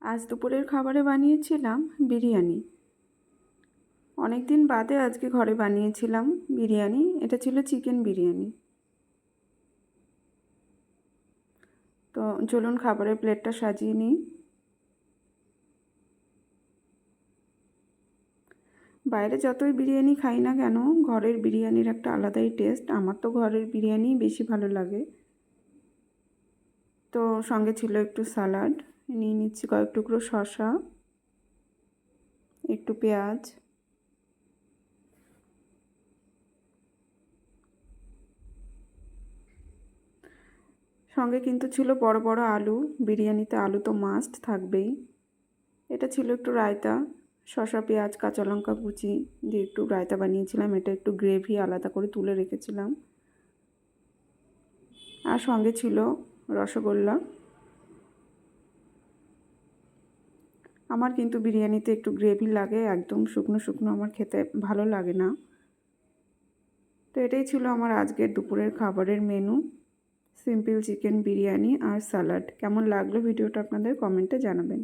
আজ দুপুরের খাবারে বানিয়েছিলাম বিরিয়ানি। অনেক দিন বাদে আজকে ঘরে বানিয়েছিলাম বিরিয়ানি। এটা ছিল চিকেন বিরিয়ানি। তো চলুন খাবারের প্লেটটা সাজিয়ে নিই। বাইরে যতই বিরিয়ানি খাই না কেন, ঘরের বিরিয়ানির একটা আলাদাই টেস্ট। আমার তো ঘরের বিরিয়ানি বেশি ভালো লাগে। তো সঙ্গে ছিল একটু সালাড, নিয়ে নিচ্ছি কয়েক টুকরো শসা, একটু পেঁয়াজ, সঙ্গে কিন্তু ছিল বড় বড় আলু। বিরিয়ানিতে আলু তো মাস্ট থাকবেই। এটা ছিল একটু রায়তা, শসা পেঁয়াজ কাঁচা লঙ্কা কুচি দিয়ে একটু রায়তা বানিয়েছিলাম। এটা একটু গ্রেভি আলাদা করে তুলে রেখেছিলাম। আর সঙ্গে ছিল রসগোল্লা। আমার কিন্তু বিরিয়ানিতে একটু গ্রেভি লাগে, একদম শুকনো শুকনো আমার খেতে ভালো লাগে না। তো এটাই ছিল আমার আজকের দুপুরের খাবারের মেনু, সিম্পল চিকেন বিরিয়ানি আর স্যালাড। কেমন লাগলো ভিডিওটা আপনাদের কমেন্টে জানাবেন।